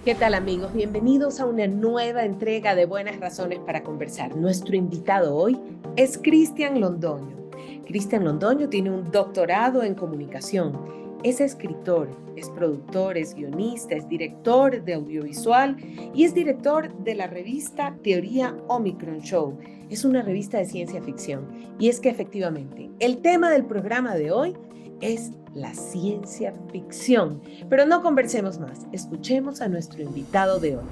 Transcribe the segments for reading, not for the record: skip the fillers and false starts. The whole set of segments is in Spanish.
¿Qué tal, amigos? Bienvenidos a una nueva entrega de Buenas Razones para Conversar. Nuestro invitado hoy es Cristian Londoño. Cristian Londoño tiene un doctorado en comunicación. Es escritor, es productor, es guionista, es director de audiovisual y es director de la revista Teoría Omicron Show. Es una revista de ciencia ficción. Y es que efectivamente, el tema del programa de hoy es la ciencia ficción. Pero no conversemos más, escuchemos a nuestro invitado de hoy.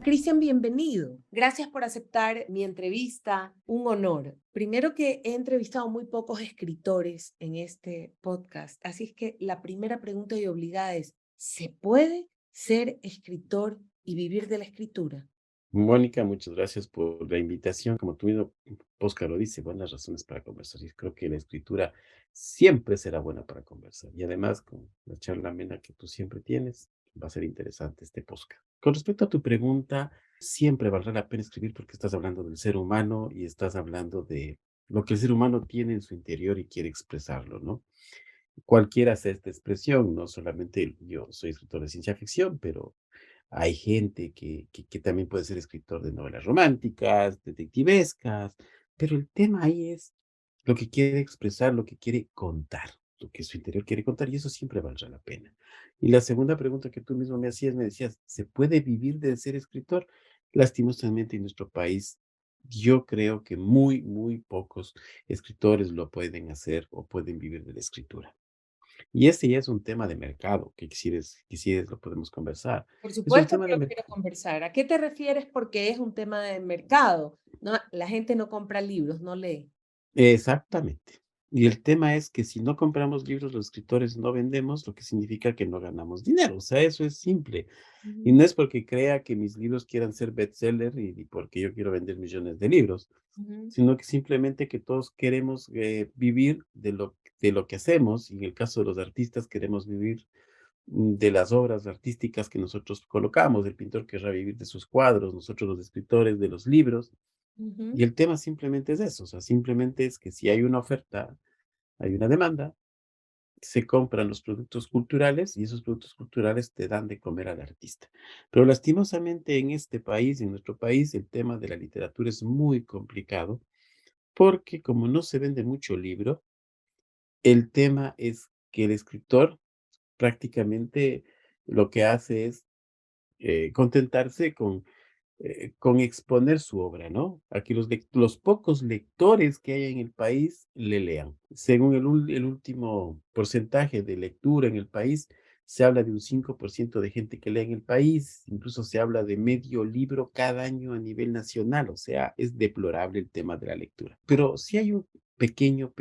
Cristian, bienvenido. Gracias por aceptar mi entrevista. Un honor. Primero que he entrevistado muy pocos escritores en este podcast, así es que la primera pregunta y obligada es, ¿se puede ser escritor y vivir de la escritura? Mónica, muchas gracias por la invitación. Como tú mismo, Oscar lo dice, buenas razones para conversar. Y creo que la escritura siempre será buena para conversar. Y además, con la charla amena que tú siempre tienes, va a ser interesante este podcast. Con respecto a tu pregunta, siempre valdrá la pena escribir porque estás hablando del ser humano y estás hablando de lo que el ser humano tiene en su interior y quiere expresarlo, ¿no? Cualquiera hace esta expresión, no solamente yo soy escritor de ciencia ficción, pero hay gente que también puede ser escritor de novelas románticas, detectivescas, pero el tema ahí es lo que quiere expresar, lo que quiere contar, lo que su interior quiere contar, y eso siempre valdrá la pena. Y la segunda pregunta que tú mismo me hacías, me decías, ¿se puede vivir de ser escritor? Lastimosamente en nuestro país, yo creo que muy pocos escritores lo pueden hacer o pueden vivir de la escritura. Y este ya es un tema de mercado, que quisieres lo podemos conversar. Por Es un supuesto tema que de lo quiero conversar. ¿A qué te refieres? Porque es un tema de mercado. No, la gente no compra libros, no lee. exactamente. Y el tema es que si no compramos libros, los escritores no vendemos, lo que significa que no ganamos dinero. O sea, eso es simple. Y Ujú, no es porque crea que mis libros quieran ser bestseller y porque yo quiero vender millones de libros, ujú. sino que simplemente que todos queremos vivir de lo que hacemos. Y en el caso de los artistas, queremos vivir de las obras artísticas que nosotros colocamos. El pintor querrá vivir de sus cuadros, nosotros los escritores de los libros. Y Ujú. el tema simplemente es eso, o sea, simplemente es que si hay una oferta, hay una demanda, se compran los productos culturales y esos productos culturales te dan de comer al artista. Pero lastimosamente en este país, en nuestro país, el tema de la literatura es muy complicado porque como no se vende mucho libro, el tema es que el escritor prácticamente lo que hace es contentarse con exponer su obra, ¿no? A que los pocos lectores que hay en el país le lean. Según el último porcentaje de lectura en el país, se habla de un 5% de gente que lee en el país, incluso se habla de medio libro cada año a nivel nacional, o sea, es deplorable el tema de la lectura. Pero sí hay un pequeño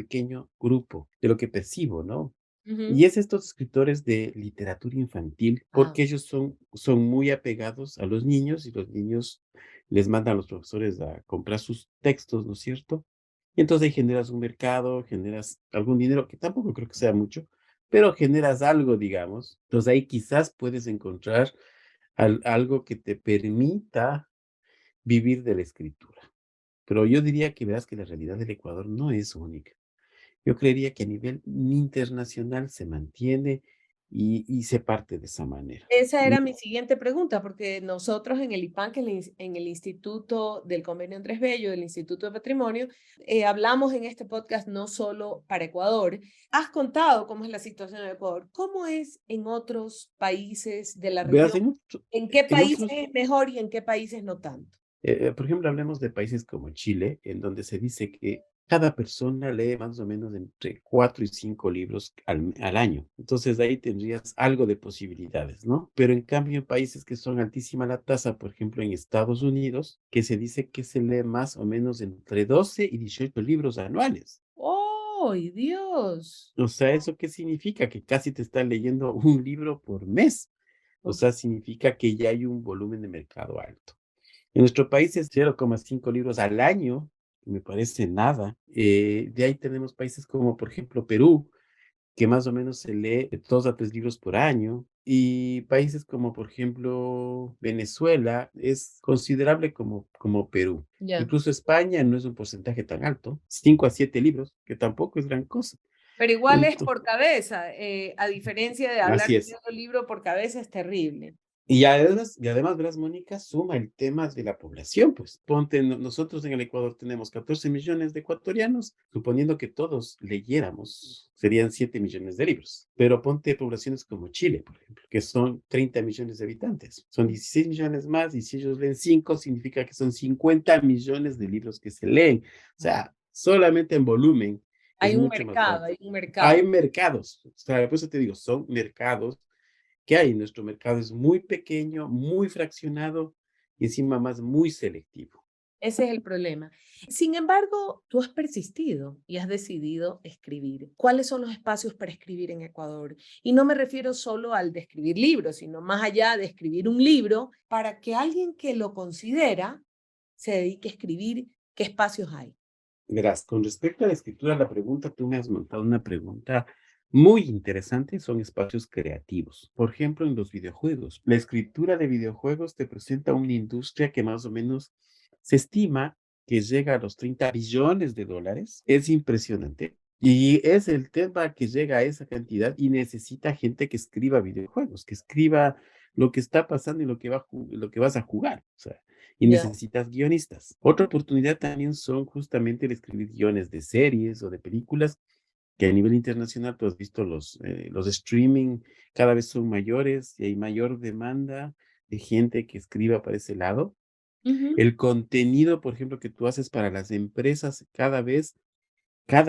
grupo de lo que percibo, ¿no? Ujú. Y es estos escritores de literatura infantil, Ah, porque ellos son muy apegados a los niños y los niños les mandan a los profesores a comprar sus textos, ¿no es cierto? Y entonces ahí generas un mercado, generas algún dinero, que tampoco creo que sea mucho, pero generas algo, digamos. Entonces ahí quizás puedes encontrar algo que te permita vivir de la escritura. Pero yo diría que verás que la realidad del Ecuador no es única. Yo creería que a nivel internacional se mantiene y se parte de esa manera. esa Mm, era mi siguiente pregunta, porque nosotros en el IPAN, que en el Instituto del Convenio Andrés Bello, del Instituto de Patrimonio, hablamos en este podcast no solo para Ecuador. Has contado cómo es la situación en Ecuador. ¿Cómo es en otros países de la Verás, región? en, ¿En qué en países otros, es mejor y en qué países no tanto? por ejemplo, hablemos de países como Chile, en donde se dice que cada persona lee más o menos entre 4 y 5 libros al año. Entonces, ahí tendrías algo de posibilidades, ¿no? Pero en cambio, en países que son altísima la tasa, por ejemplo, en Estados Unidos, que se dice que se lee más o menos entre 12 y 18 libros anuales. ¡Oh, Dios! O sea, ¿eso qué significa? Que casi te estás leyendo un libro por mes. O Ok. sea, significa que ya hay un volumen de mercado alto. En nuestro país es 0,5 libros al año, que me parece nada. De ahí tenemos países como, por ejemplo, Perú, que más o menos se lee de 2 a 3 libros por año. Y países como, por ejemplo, Venezuela es considerable como Perú. Ya. Incluso España no es un porcentaje tan alto, 5 a 7 libros, que tampoco es gran cosa. Pero igual es Ento por cabeza, a diferencia de hablar así de es. medio libro por cabeza es terrible. Y además, verás, Mónica, suma el tema de la población, pues. Ponte, nosotros en el Ecuador tenemos 14 millones de ecuatorianos, suponiendo que todos leyéramos, serían 7 millones de libros. Pero ponte poblaciones como Chile, por ejemplo, que son 30 millones de habitantes. Son 16 millones más, y si ellos leen 5, significa que son 50 millones de libros que se leen. O Wow. sea, solamente en volumen es mucho más grande. Hay un Hay mercado. mercados, o sea, por eso te digo, son mercados que hay. Nuestro mercado es muy pequeño, muy fraccionado y encima más muy selectivo. Ese es el problema. Sin embargo, tú has persistido y has decidido escribir. ¿Cuáles son los espacios para escribir en Ecuador? Y no me refiero solo al de escribir libros, sino más allá de escribir un libro, para que alguien que lo considera se dedique a escribir, ¿qué espacios hay? Verás, con respecto a la escritura, la pregunta, tú me has montado una pregunta muy interesante, son espacios creativos. Por ejemplo, en los videojuegos. La escritura de videojuegos te presenta una industria que más o menos se estima que llega a los 30 billones de dólares. Es impresionante. Y es el tema que llega a esa cantidad y necesita gente que escriba videojuegos, que escriba lo que está pasando y lo que vas a jugar. O sea, y Ya. necesitas guionistas. Otra oportunidad también son justamente el escribir guiones de series o de películas, que a nivel internacional tú has visto los streaming cada vez son mayores y hay mayor demanda de gente que escriba para ese lado. Ujú. El contenido, por ejemplo, que tú haces para las empresas, cada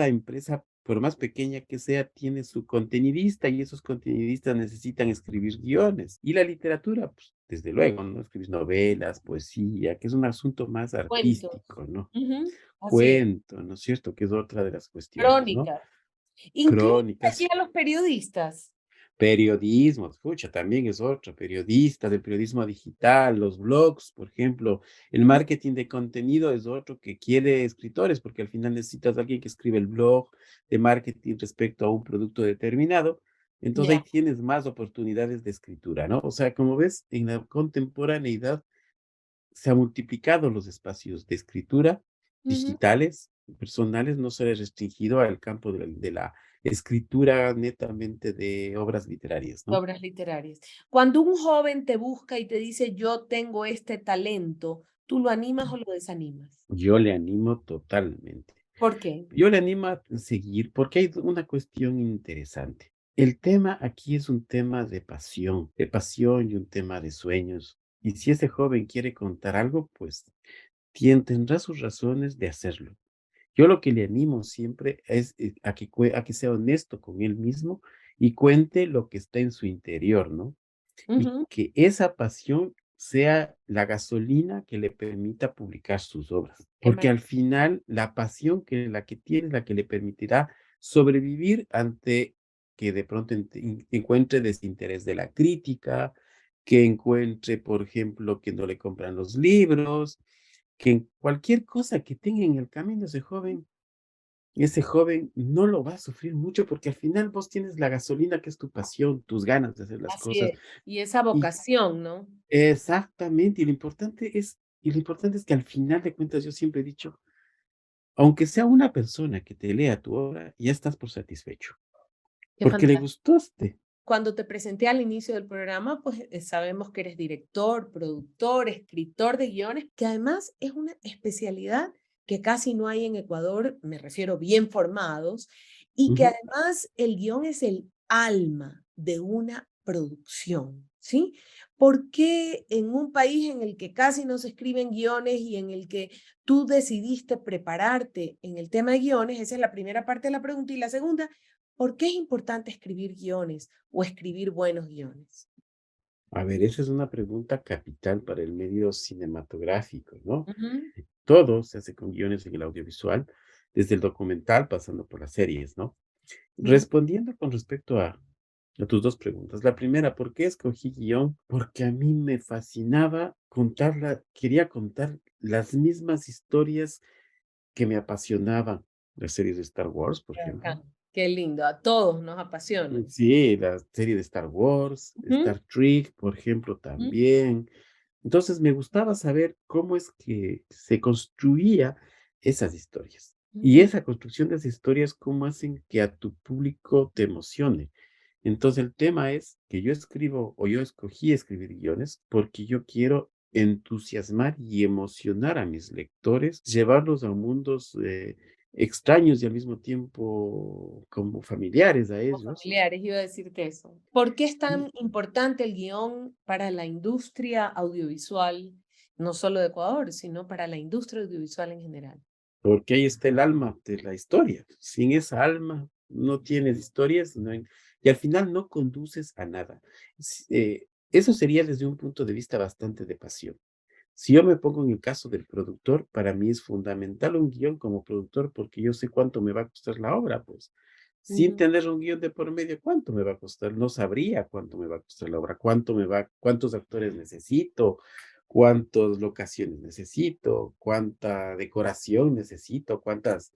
empresa, por más pequeña que sea, tiene su contenidista y esos contenidistas necesitan escribir guiones. Y la literatura, pues, desde luego, ¿no? Escribir novelas, poesía, que es un asunto más Cuentos. artístico, ¿no? Ujú. Así es. Cuento, ¿no es cierto? Que es otra de las cuestiones, ¿no? Crónicas. Incluye allí Crónicas. a los periodistas. Periodismo, escucha, también es otro, periodista del periodismo digital, los blogs, por ejemplo, el Ujú. marketing de contenido es otro que quiere escritores, porque al final necesitas a alguien que escribe el blog de marketing respecto a un producto determinado. Entonces ahí Ya. tienes más oportunidades de escritura, ¿no? O sea, como ves, en la contemporaneidad se han multiplicado los espacios de escritura Ujú. digitales, personales, no se ha restringido al campo de la escritura netamente de obras literarias, ¿no? Obras literarias. Cuando un joven te busca y te dice, yo tengo este talento, ¿tú lo animas o lo desanimas? Yo le animo totalmente. ¿Por qué? Yo le animo a seguir porque hay una cuestión interesante. El tema aquí es un tema de pasión y un tema de sueños. Y si ese joven quiere contar algo, pues tendrá sus razones de hacerlo. Yo lo que le animo siempre es a que sea honesto con él mismo y cuente lo que está en su interior, ¿no? Y Ujú. que esa pasión sea la gasolina que le permita publicar sus obras, Qué porque maravilla. al final la pasión la que tiene es la que le permitirá sobrevivir ante que de pronto encuentre desinterés de la crítica, que encuentre, por ejemplo, que no le compran los libros, que en cualquier cosa que tenga en el camino ese joven no lo va a sufrir mucho porque al final vos tienes la gasolina que es tu pasión, tus ganas de hacer las Así cosas. es. Y esa Y vocación, ¿no? exactamente, y lo importante es que al final de cuentas yo siempre he dicho, aunque sea una persona que te lea tu obra, ya estás por satisfecho, Qué porque le fantástico. gustaste. Cuando te presenté al inicio del programa, pues sabemos que eres director, productor, escritor de guiones, que además es una especialidad que casi no hay en Ecuador, me refiero bien formados, y que Ujú. además el guión es el alma de una producción, ¿sí? ¿Por qué en un país en el que casi no se escriben guiones y en el que tú decidiste prepararte en el tema de guiones? Esa es la primera parte de la pregunta. Y la segunda, ¿por qué es importante escribir guiones o escribir buenos guiones? A ver, esa es una pregunta capital para el medio cinematográfico, ¿no? Ujú. Todo se hace con guiones en el audiovisual, desde el documental pasando por las series, ¿no? Sí. Respondiendo con respecto a tus dos preguntas. La primera, ¿por qué escogí guión? Porque a mí me fascinaba quería contar las mismas historias que me apasionaban. Las series de Star Wars, por Qué ejemplo. bacán, qué lindo, a todos nos apasiona. Sí, la serie de Star Wars, Ujú, Star Trek, por ejemplo, ujú, también. Entonces me gustaba saber cómo es que se construía esas historias. Y ujú. esa construcción de esas historias, cómo hacen que a tu público te emocione. Entonces el tema es que yo escribo o yo escogí escribir guiones porque yo quiero entusiasmar y emocionar a mis lectores, llevarlos a mundos extraños y al mismo tiempo como familiares a O ellos. familiares, iba a decirte eso. ¿Por qué es Y tan importante el guión para la industria audiovisual, no solo de Ecuador, sino para la industria audiovisual en general? porque ahí está el alma de la historia. Sin esa alma no tienes historias y al final no conduces a nada. Eso sería desde un punto de vista bastante de pasión. Si yo me pongo en el caso del productor, para mí es fundamental un guión como productor porque yo sé cuánto me va a costar la obra, pues. Sin Ujú. tener un guión de por medio, ¿cuánto me va a costar? No sabría cuánto me va a costar la obra, cuántos actores necesito, cuántas locaciones necesito, cuánta decoración necesito, cuántos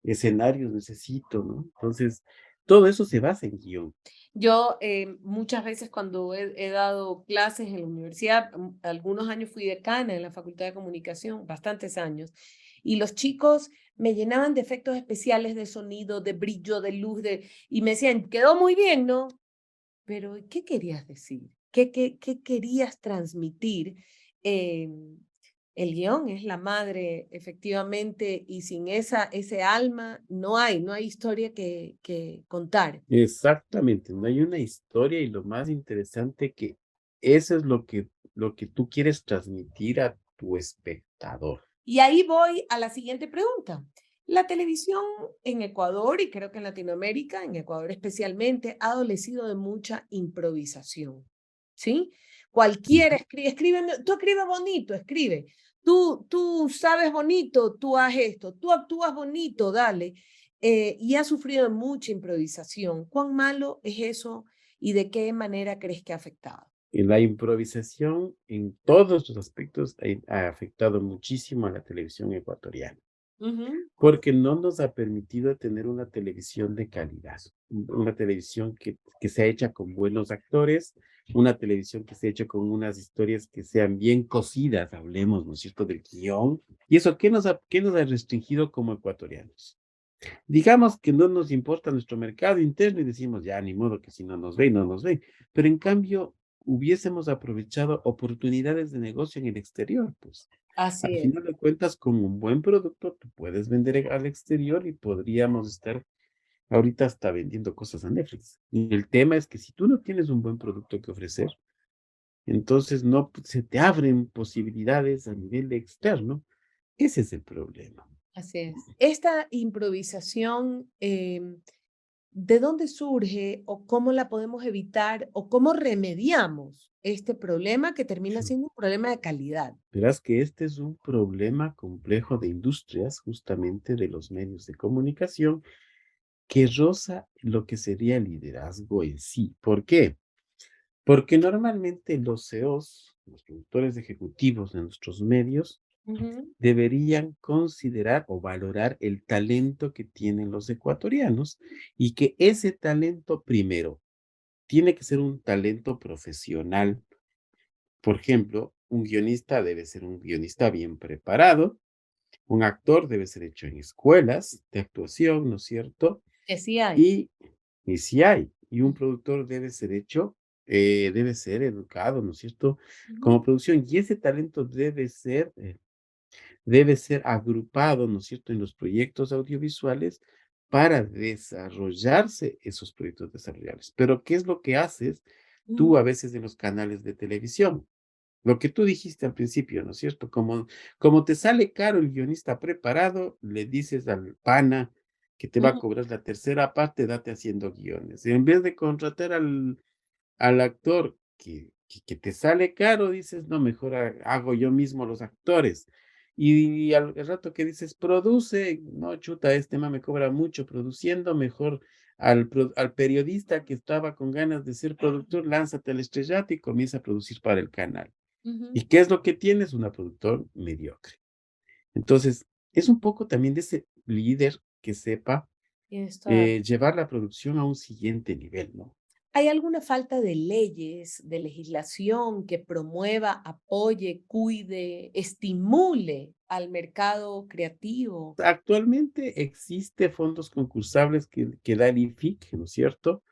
escenarios necesito, ¿no? Entonces, todo eso se basa en guión. Yo muchas veces cuando he dado clases en la universidad, algunos años fui decana en la Facultad de Comunicación, bastantes años, y los chicos me llenaban de efectos especiales de sonido, de brillo, de luz, y me decían, quedó muy bien, ¿no? Pero ¿qué querías decir? ¿Qué querías transmitir? El guión es la madre, efectivamente, y sin ese alma no hay historia que contar. Exactamente, no hay una historia y lo más interesante que eso es lo que tú quieres transmitir a tu espectador. Y ahí voy a la siguiente pregunta. La televisión en Ecuador, y creo que en Latinoamérica, en Ecuador especialmente, ha adolecido de mucha improvisación, ¿sí? Cualquiera Ujú. escribe, tú escribes bonito, escribe. Tú sabes bonito, tú haz esto. Tú actúas bonito, dale. Y ha sufrido de mucha improvisación. ¿Cuán malo es eso y de qué manera crees que ha afectado? Y la improvisación en todos los aspectos ha afectado muchísimo a la televisión ecuatoriana, Ujú, porque no nos ha permitido tener una televisión de calidad, una televisión que sea hecha con buenos actores, una televisión que sea hecha con unas historias que sean bien cocidas, hablemos, ¿no es cierto?, del guión. ¿Y eso qué nos ha restringido como ecuatorianos? Digamos que no nos importa nuestro mercado interno y decimos, ya, ni modo que si no nos ven, no nos ven. Pero en cambio, hubiésemos aprovechado oportunidades de negocio en el exterior, pues. Al así es. final de cuentas, con un buen producto, tú puedes vender al exterior y podríamos estar ahorita hasta vendiendo cosas a Netflix. Y el tema es que si tú no tienes un buen producto que ofrecer, entonces no se te abren posibilidades a nivel externo. Ese es el problema. Así es. Esta improvisación, ¿de dónde surge o cómo la podemos evitar o cómo remediamos este problema que termina siendo un problema de calidad? Verás que este es un problema complejo de industrias, justamente de los medios de comunicación, que roza lo que sería el liderazgo en sí. ¿Por qué? Porque normalmente los CEOs, los productores ejecutivos de nuestros medios, Ujú, deberían considerar o valorar el talento que tienen los ecuatorianos y que ese talento primero tiene que ser un talento profesional. Por ejemplo, un guionista debe ser un guionista bien preparado. Un actor debe ser hecho en escuelas de actuación, ¿no es cierto? que sí hay. Y, y si hay, y un productor debe ser educado, ¿no es cierto? Ujú, Como producción, y ese talento debe ser agrupado, ¿no es cierto?, en los proyectos audiovisuales para desarrollarse esos proyectos desarrollables. Pero, ¿qué es lo que haces tú ujú, a veces en los canales de televisión? Lo que tú dijiste al principio, ¿no es cierto? Como te sale caro el guionista preparado, le dices al pana que te va a ujú, cobrar la tercera parte, date haciendo guiones. En vez de contratar al actor que te sale caro, dices, no, mejor hago yo mismo los actores. Y al rato que dices, produce, no, chuta, este man me cobra mucho produciendo, mejor al periodista que estaba con ganas de ser productor, lánzate al estrellato y comienza a producir para el canal. ujú. ¿Y qué es lo que tienes? Una productor mediocre. Entonces, es un poco también de ese líder que sepa Tienes toda la llevar la producción a un siguiente nivel, ¿no? ¿Hay alguna falta de leyes, de legislación que promueva, apoye, cuide, estimule al mercado creativo? Actualmente existe fondos concursables que da el IFIC, ¿no es cierto?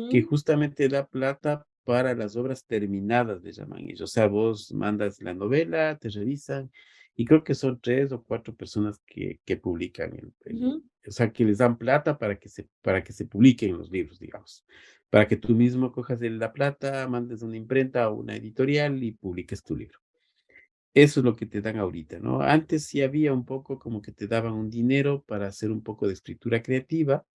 que Ujú, justamente da plata para las obras terminadas, le llaman ellos. O sea, vos mandas la novela, te revisan, y creo que son 3 o 4 personas que publican ujú. o sea, que les dan plata para que se publiquen los libros, digamos. Para que tú mismo cojas la plata, mandes a una imprenta o una editorial y publiques tu libro. Eso es lo que te dan ahorita, ¿no? Antes sí había un poco como que te daban un dinero para hacer un poco de escritura creativa,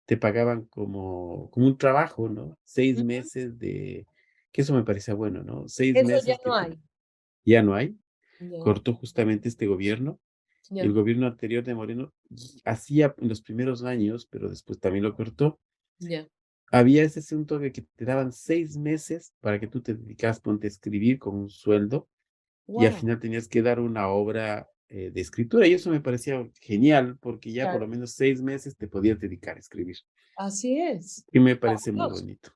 te pagaban como un trabajo, ¿no? 6 Ujú. meses que eso me parecía bueno, ¿no? 6 Eso ya meses que no te hay. ya no hay, Ya, cortó justamente este gobierno, y el ya, gobierno anterior de Moreno hacía en los primeros años, pero después también lo cortó. ya. Había ese asunto de que te daban 6 meses para que tú te dedicas, ponte a escribir con un sueldo, y al Wow, final tenías que dar una obra, de escritura, y eso me parecía genial, porque ya por lo claro, menos 6 meses te podías dedicar a escribir, así es. y me parece muy Maravilloso. bonito.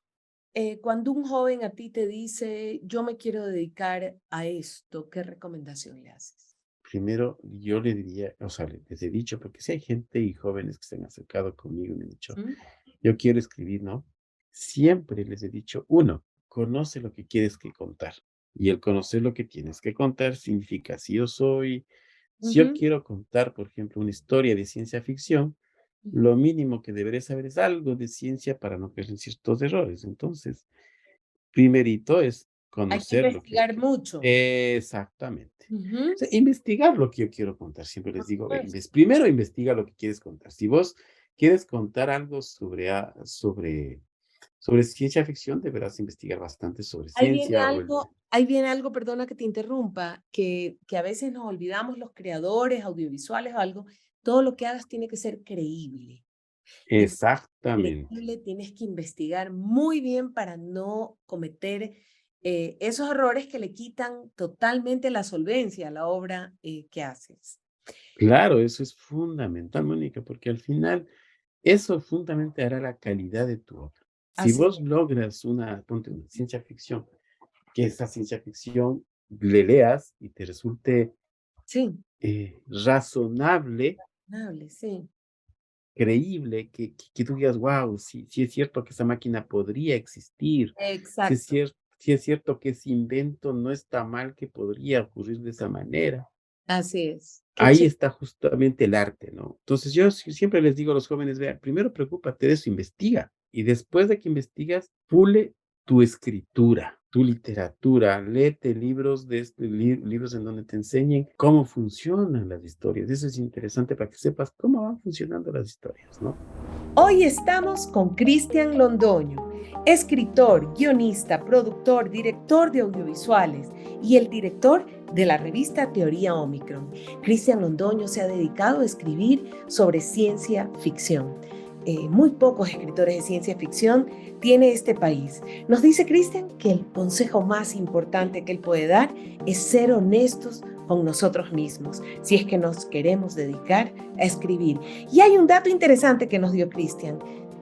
Cuando un joven a ti te dice, yo me quiero dedicar a esto, ¿qué recomendación le haces? Primero, yo le diría, o sea, les he dicho, porque si hay gente y jóvenes que se han acercado conmigo y me han dicho, ¿Mm? yo quiero escribir, ¿no? Siempre les he dicho, uno, conoce lo que quieres que contar. Y el conocer lo que tienes que contar significa, si yo Ujú, quiero contar, por ejemplo, una historia de ciencia ficción, ujú. lo mínimo que deberé saber es algo de ciencia para no caer en ciertos errores. Entonces, primerito es Hay que conocer lo que investigar mucho. exactamente. O Ujú, sea, investigar lo que yo quiero contar. Siempre les por digo, ve, supuesto. primero investiga lo que quieres contar. Si vos quieres contar algo sobre ciencia ficción, deberás investigar bastante sobre ciencia o el Ahí viene algo, perdona que te interrumpa, que a veces nos olvidamos los creadores audiovisuales o algo, todo lo que hagas tiene que ser creíble. Tiene que ser exactamente. creíble, tienes que investigar muy bien para no cometer esos errores que le quitan totalmente la solvencia a la obra que haces. Claro, eso es fundamental, Mónica, porque al final eso fundamentalmente hará la calidad de tu obra. Si Así vos es. logras ponte una ciencia ficción, que esa ciencia ficción le leas y te resulte Sí, razonable, razonable, sí. creíble, que tú digas, wow, sí es cierto que esa máquina podría existir, Exacto, si es cierto que ese invento no está mal, que podría ocurrir de esa manera. así es. Qué Ahí chévere. está justamente el arte, ¿no? Entonces yo siempre les digo a los jóvenes, vean, primero preocúpate de eso, investiga, y después de que investigas, pule tu escritura, tu literatura, léete libros libros en donde te enseñen cómo funcionan las historias. Eso es interesante para que sepas cómo van funcionando las historias, ¿no? Hoy estamos con Cristian Londoño, escritor, guionista, productor, director de audiovisuales y el director de la revista Teoría Omicron. Cristian Londoño se ha dedicado a escribir sobre ciencia ficción. Muy pocos escritores de ciencia ficción tiene este país. Nos dice Cristian que el consejo más importante que él puede dar es ser honestos con nosotros mismos, si es que nos queremos dedicar a escribir. Y hay un dato interesante que nos dio Cristian.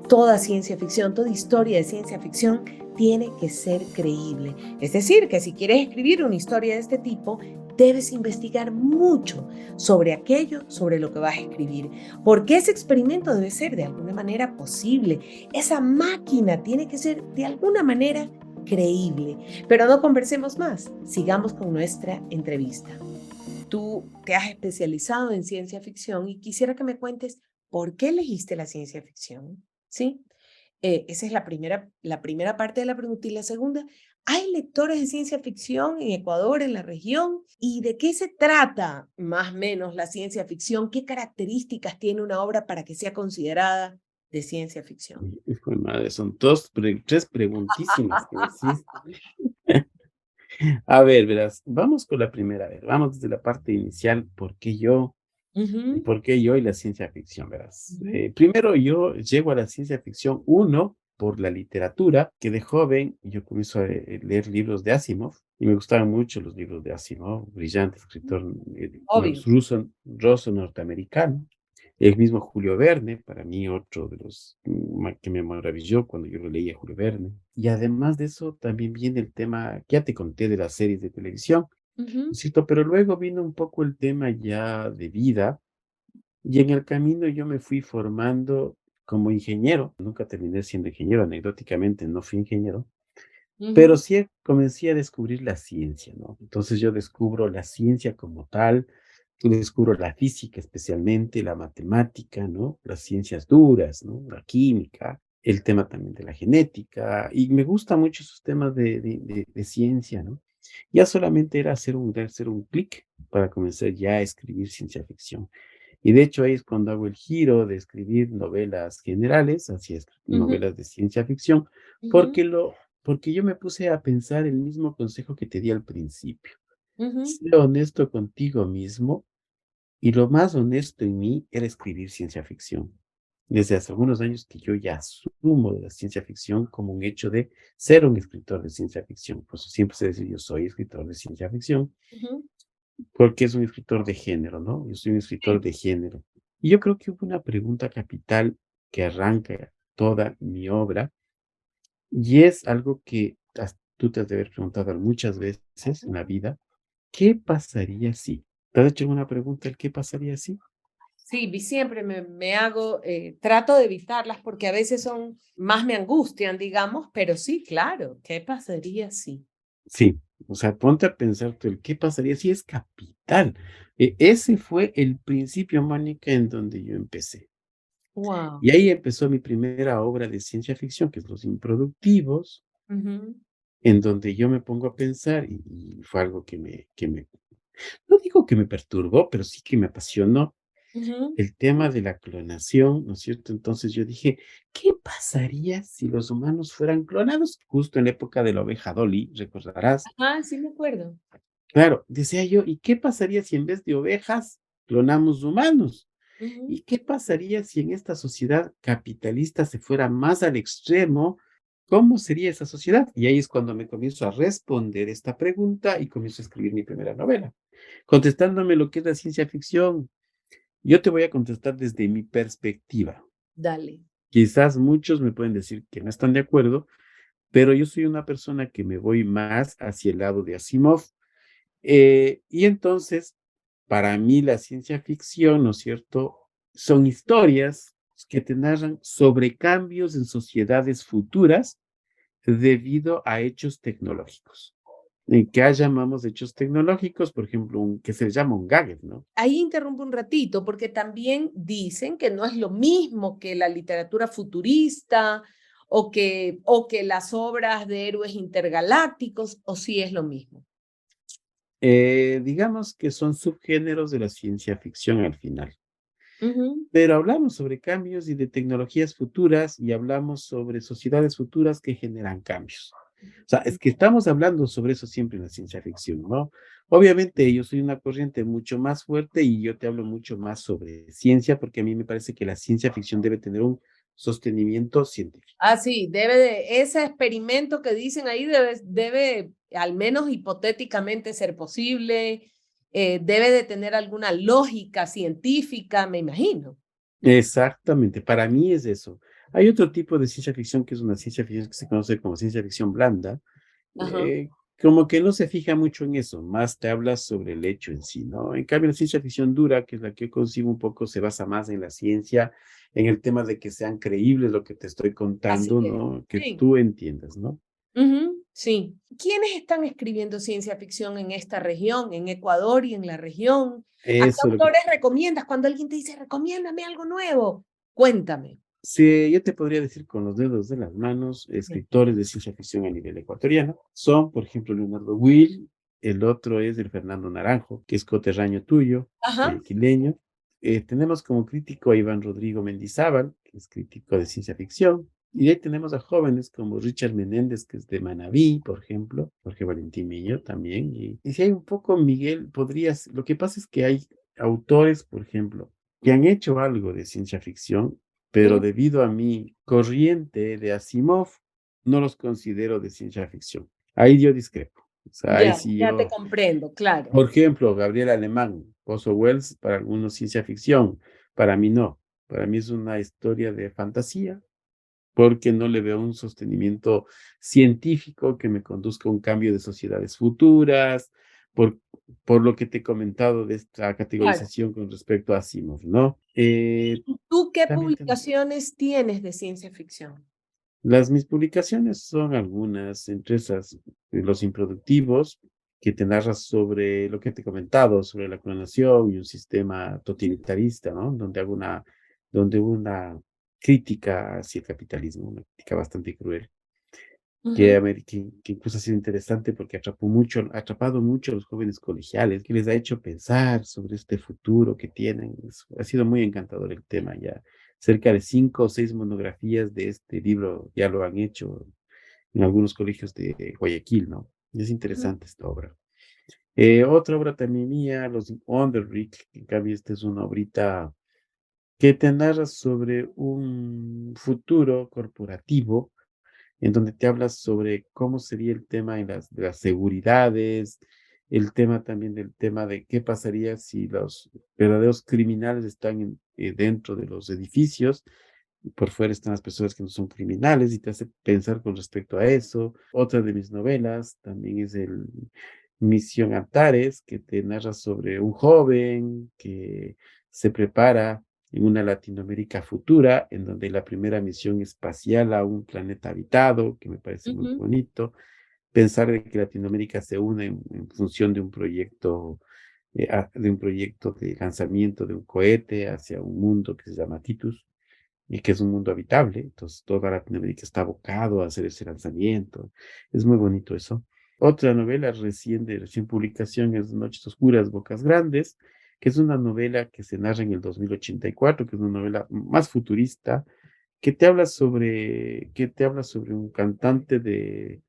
Toda ciencia ficción, toda historia de ciencia ficción tiene que ser creíble. Es decir, que si quieres escribir una historia de este tipo, debes investigar mucho sobre aquello, sobre lo que vas a escribir, porque ese experimento debe ser de alguna manera posible. Esa máquina tiene que ser de alguna manera creíble. Pero no conversemos más, sigamos con nuestra entrevista. Tú te has especializado en ciencia ficción y quisiera que me cuentes por qué elegiste la ciencia ficción, ¿sí? Esa es la primera parte de la pregunta. Y la segunda, ¿hay lectores de ciencia ficción en Ecuador, en la región? ¿Y de qué se trata más o menos la ciencia ficción? ¿Qué características tiene una obra para que sea considerada de ciencia ficción? Hijo de madre, son tres preguntísimas que me hiciste. A ver, verás, vamos con la primera, a ver, vamos desde la parte inicial, Ujú, ¿por qué yo y la ciencia ficción, verás? ujú. Primero yo llego a la ciencia ficción, uno, por la literatura, que de joven yo comienzo a leer libros de Asimov, y me gustaban mucho los libros de Asimov, brillante escritor, bueno, Obvio. ruso norteamericano. El mismo Julio Verne, para mí otro de los que me maravilló cuando yo lo leía Julio Verne. Y además de eso, también viene el tema que ya te conté de las series de televisión, ¿no Ujú, es cierto? Pero luego vino un poco el tema ya de vida, y en el camino yo me fui formando, como ingeniero, nunca terminé siendo ingeniero, anecdóticamente no fui ingeniero, pero Ujú, sí comencé a descubrir la ciencia, ¿no? Entonces yo descubro la ciencia como tal, yo descubro la física especialmente, la matemática, ¿no? Las ciencias duras, ¿no? La química, el tema también de la genética, y me gustan mucho esos temas de ciencia, ¿no? Ya solamente era hacer un clic para comenzar ya a escribir ciencia ficción. Y de hecho ahí es cuando hago el giro de escribir novelas generales hacia ujú, novelas de ciencia ficción, ujú, porque porque yo me puse a pensar el mismo consejo que te di al principio. ujú. Sé honesto contigo mismo y lo más honesto en mí era escribir ciencia ficción. Desde hace algunos años que yo ya asumo de la ciencia ficción como un hecho de ser un escritor de ciencia ficción. Por eso siempre se dice yo soy escritor de ciencia ficción, Ujú. porque es un escritor de género, ¿no? Yo soy un escritor Sí. de género. Y yo creo que hubo una pregunta capital que arranca toda mi obra y es algo que tú te has de haber preguntado muchas veces en la vida. ¿Qué pasaría si? ¿Te has hecho alguna pregunta el qué pasaría si? Sí, siempre me hago, trato de evitarlas porque a veces son, más me angustian, digamos, pero sí, claro, ¿qué pasaría si? Sí, o sea, ponte a pensar tú el qué pasaría si es capital. Ese fue el principio, Mónica, en donde yo empecé. Wow. Y ahí empezó mi primera obra de ciencia ficción, que es Los Improductivos, Ujú, en donde yo me pongo a pensar, y fue algo no digo que me perturbó, pero sí que me apasionó, ujú. el tema de la clonación, ¿no es cierto? Entonces yo dije, ¿qué pasaría si los humanos fueran clonados? Justo en la época de la oveja Dolly, recordarás. Ah, sí me acuerdo. Claro, decía yo, ¿y qué pasaría si en vez de ovejas clonamos humanos? Ujú. ¿Y qué pasaría si en esta sociedad capitalista se fuera más al extremo? ¿Cómo sería esa sociedad? Y ahí es cuando me comienzo a responder esta pregunta y comienzo a escribir mi primera novela. Contestándome lo que es la ciencia ficción, yo te voy a contestar desde mi perspectiva. Dale. Quizás muchos me pueden decir que no están de acuerdo, pero yo soy una persona que me voy más hacia el lado de Asimov. Y entonces, para mí la ciencia ficción, ¿no es cierto? Son historias que te narran sobre cambios en sociedades futuras debido a hechos tecnológicos. ¿En qué llamamos hechos tecnológicos? Por ejemplo, que se llama un gadget, ¿no? Ahí interrumpo un ratito porque también dicen que no es lo mismo que la literatura futurista o que las obras de héroes intergalácticos, o sí es lo mismo. Digamos que son subgéneros de la ciencia ficción al final. Ujú. Pero hablamos sobre cambios y de tecnologías futuras y hablamos sobre sociedades futuras que generan cambios. O sea, es que estamos hablando sobre eso siempre en la ciencia ficción, ¿no? Obviamente yo soy una corriente mucho más fuerte y yo te hablo mucho más sobre ciencia porque a mí me parece que la ciencia ficción debe tener un sostenimiento científico. Ah, sí, debe de, ese experimento que dicen ahí debe, al menos hipotéticamente, ser posible, debe de tener alguna lógica científica, me imagino. Exactamente, para mí es eso. Hay otro tipo de ciencia ficción que es una ciencia ficción que se conoce como ciencia ficción blanda, Ajá. como que no se fija mucho en eso, más te habla sobre el hecho en sí, ¿no? En cambio, la ciencia ficción dura, que es la que yo consigo un poco, se basa más en la ciencia, en el tema de que sean creíbles lo que te estoy Así contando, es. ¿no? Que Sí. tú entiendas, ¿no? Ujú, sí. ¿Quiénes están escribiendo ciencia ficción en esta región, en Ecuador y en la región? ¿A qué Eso es lo que... autores recomiendas cuando alguien te dice, recomiéndame algo nuevo? Cuéntame. Sí, yo te podría decir con los dedos de las manos, Sí. escritores de ciencia ficción a nivel ecuatoriano, son, por ejemplo, Leonardo Will, el otro es el Fernando Naranjo, que es coterráneo tuyo, Ajá. guayaquileño. Tenemos como crítico a Iván Rodrigo Mendizábal, que es crítico de ciencia ficción, y ahí tenemos a jóvenes como Richard Menéndez, que es de Manabí, por ejemplo, Jorge Valentín Millo también, y si hay un poco, Miguel, lo que pasa es que hay autores, por ejemplo, que han hecho algo de ciencia ficción, pero Ujú. debido a mi corriente de Asimov, no los considero de ciencia ficción. Ahí yo discrepo. O sea, ahí Ya, sí ya te yo, comprendo, claro. por ejemplo, Gabriel Alemán, Orson Welles, para algunos ciencia ficción, para mí no. Para mí es una historia de fantasía, porque no le veo un sostenimiento científico que me conduzca a un cambio de sociedades futuras, por, por lo que te he comentado de esta Claro. categorización con respecto a Asimov, ¿no? ¿Tú qué También publicaciones tienes de ciencia ficción? mis publicaciones son algunas, entre esas, Los Improductivos, que te narra sobre lo que te he comentado, sobre la clonación y un sistema Ujú, totalitarista, ¿no? Donde una crítica hacia el capitalismo, una crítica bastante cruel, ujú, que incluso ha sido interesante porque ha atrapado mucho a los jóvenes colegiales, que les ha hecho pensar sobre este futuro que tienen. Ha sido muy encantador el tema ya. Cerca de 5 o 6 monografías de este libro ya lo han hecho en algunos colegios de Guayaquil, ¿no? Es ujú, interesante esta obra. Otra obra también mía, Los Onderrick, que en cambio esta es una obrita que te narra sobre un futuro corporativo en donde te hablas sobre cómo sería el tema de las seguridades, el tema también del tema de qué pasaría si los verdaderos criminales están dentro de los edificios y por fuera están las personas que no son criminales y te hace pensar con respecto a eso. Otra de mis novelas también es el Misión Antares, que te narra sobre un joven que se prepara en una Latinoamérica futura, en donde la primera misión espacial a un planeta habitado, que me parece muy ujú, bonito. Pensar de que Latinoamérica se une en función de un proyecto de lanzamiento de un cohete hacia un mundo que se llama Titus y que es un mundo habitable. Entonces, toda Latinoamérica está abocado a hacer ese lanzamiento. Es muy bonito eso. Otra novela de recién publicación es Noches Oscuras, Bocas Grandes, que es una novela que se narra en el 2084, que es una novela más futurista, que te habla sobre un cantante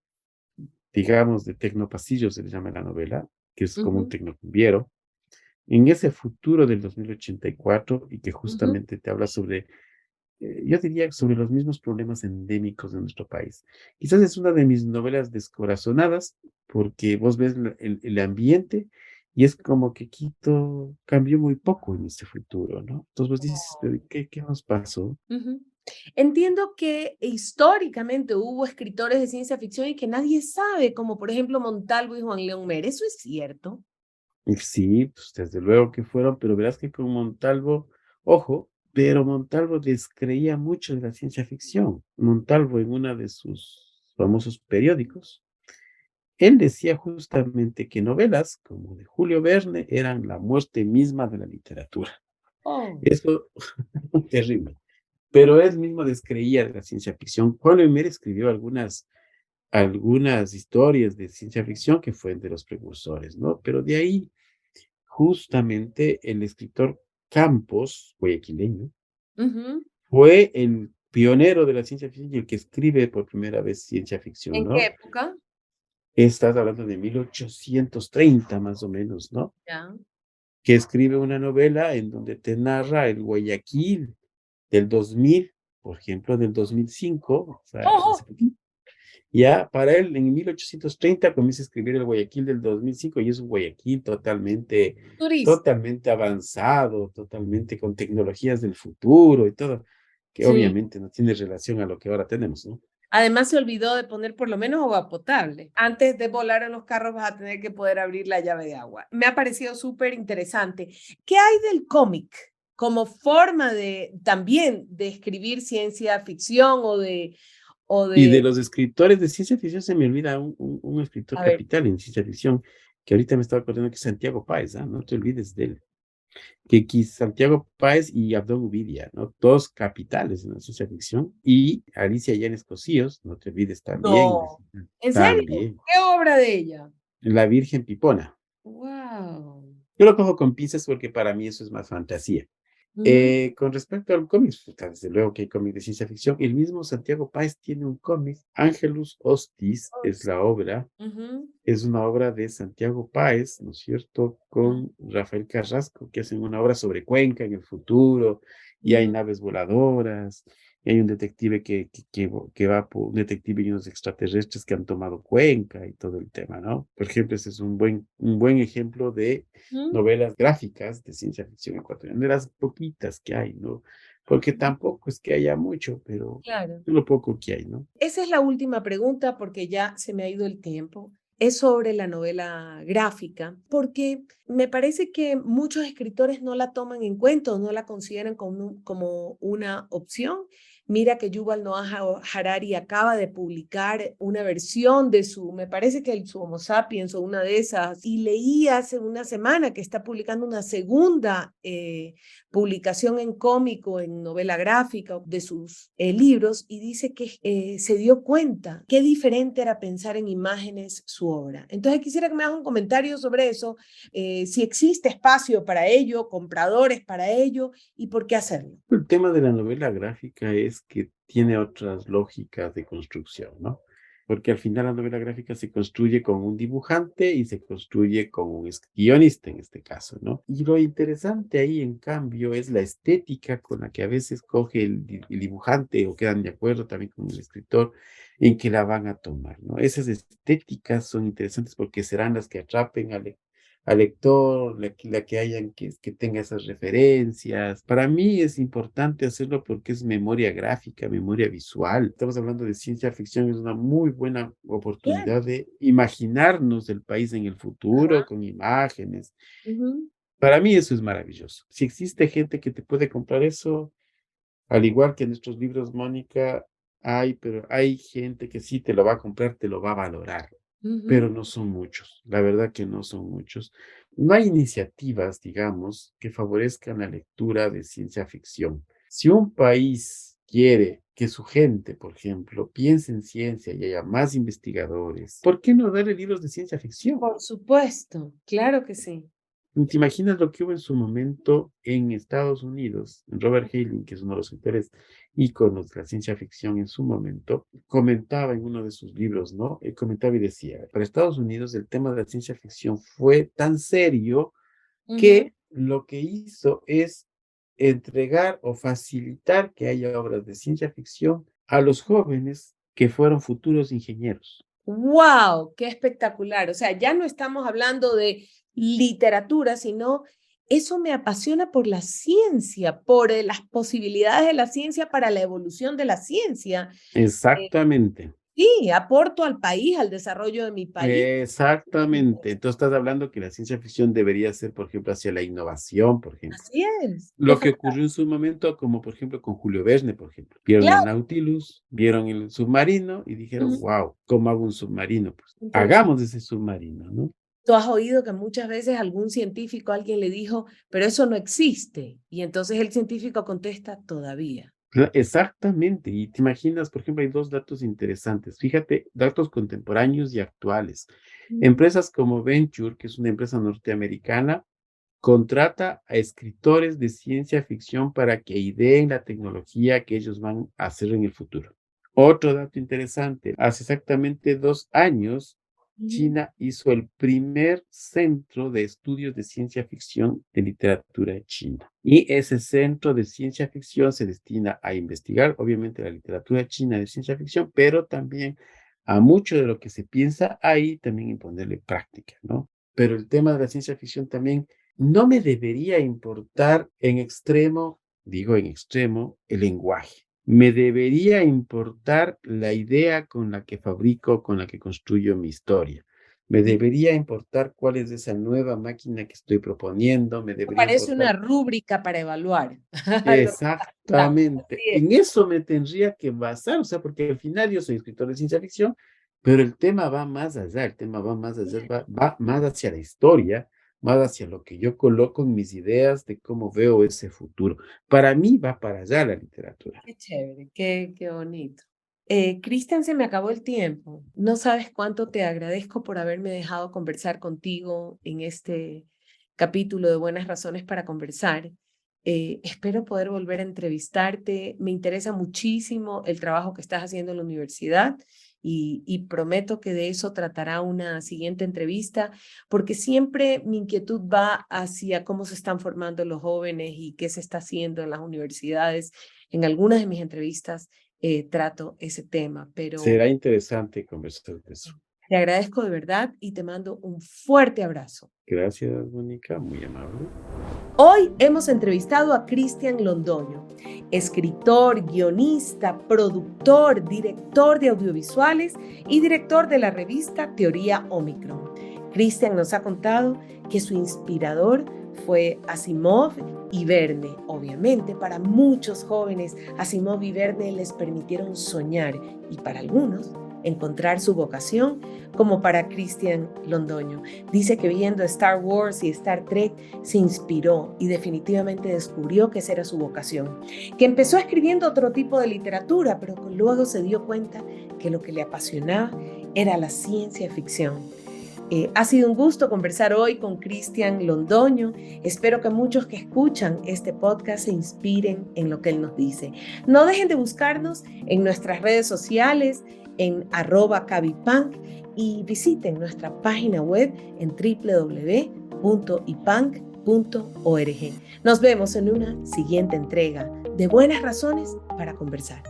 digamos, de tecnopasillo, se le llama la novela, que es como un ujú, tecnocumbiero, en ese futuro del 2084 y que ujú. justamente te habla sobre yo diría sobre los mismos problemas endémicos de nuestro país. Quizás es una de mis novelas descorazonadas, porque vos ves el ambiente y es como que Quito cambió muy poco en este futuro, ¿no? Entonces vos dices, Oh, "¿Pero qué nos pasó?". ujú. Entiendo que históricamente hubo escritores de ciencia ficción y que nadie sabe, como por ejemplo Montalvo y Juan León Mer. ¿Eso es cierto? Y sí, pues desde luego que fueron, pero verás que con Montalvo, ojo, pero Montalvo descreía mucho de la ciencia ficción. Montalvo en una de sus famosos periódicos él decía justamente que novelas como de Julio Verne eran la muerte misma de la literatura. Oh. Eso, terrible. Pero él mismo descreía de la ciencia ficción. Juan Lemer escribió algunas historias de ciencia ficción que fue de los precursores, ¿no? Pero de ahí, justamente, el escritor Campos, guayaquileño, Ujú. fue el pionero de la ciencia ficción y el que escribe por primera vez ciencia ficción, ¿En qué ¿no? época? Estás hablando de 1830 más o menos, ¿no? Ya. Que escribe una novela en donde te narra el Guayaquil del 2000, por ejemplo, del 2005, o sea, hace ¡Ojo! poquito. Ya para él, en 1830 comienza a escribir el Guayaquil del 2005 y es un Guayaquil Turista. totalmente avanzado, totalmente con tecnologías del futuro y todo, que Sí. obviamente no tiene relación a lo que ahora tenemos, ¿no? Además, se olvidó de poner por lo menos agua potable. Antes de volar en los carros vas a tener que poder abrir la llave de agua. Me ha parecido súper interesante. ¿Qué hay del cómic como forma de también de escribir ciencia ficción o Y de de, los escritores de ciencia ficción se me olvida un escritor a ver, capital en ciencia ficción, que ahorita me estaba acordando que es Santiago Páez, ¿ah? No te olvides de él. Santiago Páez y Abdón Uvidia, ¿no? Dos capitales en la ciencia ficción. Y Alicia Llanes Cosíos, no te olvides también, no. ¿En serio? también. ¿Qué obra de ella? La Virgen Pipona. Wow. Yo lo cojo con pinzas porque para mí eso es más fantasía. Ujú. Con respecto al cómic, puta, desde luego que hay cómic de ciencia ficción. El mismo Santiago Páez tiene un cómic, Angelus Hostis Oh, es la obra, ujú, es una obra de Santiago Páez, ¿no es cierto?, ujú, con Rafael Carrasco, que hacen una obra sobre Cuenca en el futuro, y hay ujú. naves voladoras, y hay un detective que va por un detective y unos extraterrestres que han tomado Cuenca y todo el tema, ¿no? Por ejemplo, ese es un buen ejemplo de Ujú. novelas gráficas de ciencia ficción ecuatoriana, de las poquitas que hay, ¿no? Porque tampoco es que haya mucho, pero Claro. lo poco que hay, ¿no? Esa es la última pregunta porque ya se me ha ido el tiempo. es sobre la novela gráfica, porque me parece que muchos escritores no la toman en cuenta o no la consideran como una opción. Mira que Yuval Noah Harari acaba de publicar una versión de me parece que su Homo Sapiens o una de esas, y leí hace una semana que está publicando una segunda publicación en cómico, en novela gráfica de sus libros, y dice que se dio cuenta qué diferente era pensar en imágenes su obra. Entonces quisiera que me hagas un comentario sobre eso, si existe espacio para ello, compradores para ello y por qué hacerlo. El tema de la novela gráfica es que tiene otras lógicas de construcción, ¿no? Porque al final la novela gráfica se construye con un dibujante y se construye con un guionista en este caso, ¿no? Y lo interesante ahí, en cambio, es la estética con la que a veces coge el dibujante o quedan de acuerdo también con el escritor en que la van a tomar, ¿no? Esas estéticas son interesantes porque serán las que atrapen al lector, la que hayan que tenga esas referencias. Para mí es importante hacerlo porque es memoria gráfica, memoria visual. Estamos hablando de ciencia ficción, es una muy buena Claro. oportunidad de imaginarnos el país en el futuro Ajá. con imágenes. Ujú. Para mí eso es maravilloso. Si existe gente que te puede comprar eso, al igual que en nuestros libros, Mónica, pero hay gente que sí te lo va a comprar, te lo va a valorar, pero Ujú. no son muchos. La verdad que no son muchos. No hay iniciativas, digamos, que favorezcan la lectura de ciencia ficción. Si un país quiere que su gente, por ejemplo, piense en ciencia y haya más investigadores, ¿por qué no darle libros de ciencia ficción? Por supuesto, claro que sí. ¿Te imaginas lo que hubo en su momento en Estados Unidos? Robert Heinlein, que es uno de los autores íconos de la ciencia ficción en su momento, comentaba en uno de sus libros, ¿no? Comentaba y decía, para Estados Unidos el tema de la ciencia ficción fue tan serio Ujú. que lo que hizo es entregar o facilitar que haya obras de ciencia ficción a los jóvenes que fueron futuros ingenieros. ¡Wow! ¡Qué espectacular! O sea, ya no estamos hablando de literatura, sino eso me apasiona por la ciencia, por las posibilidades de la ciencia para la evolución de la ciencia. Eh, Exactamente. sí, aporto al país, al desarrollo de mi país. Exactamente. Entonces estás hablando que la ciencia ficción debería ser, por ejemplo, hacia la innovación, por ejemplo. Así es. Qué Lo que fantástico. ocurrió en su momento, como por ejemplo con Julio Verne, por ejemplo. Vieron el Claro. Nautilus, vieron el submarino y dijeron, Ujú. wow, ¿cómo hago un submarino? Pues Interesante. hagamos ese submarino, ¿no? Tú has oído que muchas veces algún científico, alguien le dijo, pero eso no existe. Y entonces el científico contesta, todavía. Exactamente. Y te imaginas, por ejemplo, hay dos datos interesantes. Fíjate, datos contemporáneos y actuales. Ujú. Empresas como Venture, que es una empresa norteamericana, contrata a escritores de ciencia ficción para que ideen la tecnología que ellos van a hacer en el futuro. Otro dato interesante, hace exactamente 2 años, Ujú. China hizo el primer centro de estudios de ciencia ficción de literatura china. Y ese centro de ciencia ficción se destina a investigar, obviamente, la literatura china de ciencia ficción, pero también a mucho de lo que se piensa ahí, también imponerle práctica, ¿no? Pero el tema de la ciencia ficción también no me debería importar en extremo, digo en extremo, el lenguaje. Me debería importar la idea con la que fabrico, con la que construyo mi historia. Me debería importar cuál es esa nueva máquina que estoy proponiendo. Me debería Parece una importar rúbrica para evaluar. Lo que está. exactamente. Así es. En eso me tendría que basar, o sea, porque al final yo soy escritor de ciencia ficción, pero el tema va más allá, el tema va más allá, va más hacia la historia, más hacia lo que yo coloco en mis ideas de cómo veo ese futuro. Para mí va para allá la literatura. Qué chévere, qué bonito. Cristian, se me acabó el tiempo. No sabes cuánto te agradezco por haberme dejado conversar contigo en este capítulo de Buenas Razones para Conversar. Espero poder volver a entrevistarte. Me interesa muchísimo el trabajo que estás haciendo en la universidad y prometo que de eso tratará una siguiente entrevista, porque siempre mi inquietud va hacia cómo se están formando los jóvenes y qué se está haciendo en las universidades. En algunas de mis entrevistas trato ese tema, pero Será interesante conversar de eso. te agradezco de verdad y te mando un fuerte abrazo. Gracias, Mónica, muy amable. Hoy hemos entrevistado a Cristian Londoño, escritor, guionista, productor, director de audiovisuales y director de la revista Teoría Omicron. Cristian nos ha contado que su inspirador fue Asimov y Verne. Obviamente, para muchos jóvenes, Asimov y Verne les permitieron soñar y para algunos encontrar su vocación, como para Cristian Londoño. Dice que viendo Star Wars y Star Trek se inspiró y definitivamente descubrió que esa era su vocación, que empezó escribiendo otro tipo de literatura, pero que luego se dio cuenta que lo que le apasionaba era la ciencia ficción. Ha sido un gusto conversar hoy con Cristian Londoño. Espero que muchos que escuchan este podcast se inspiren en lo que él nos dice. No dejen de buscarnos en nuestras redes sociales, en @cabipunk, y visiten nuestra página web en www.ipunk.org. Nos vemos en una siguiente entrega de Buenas Razones para Conversar.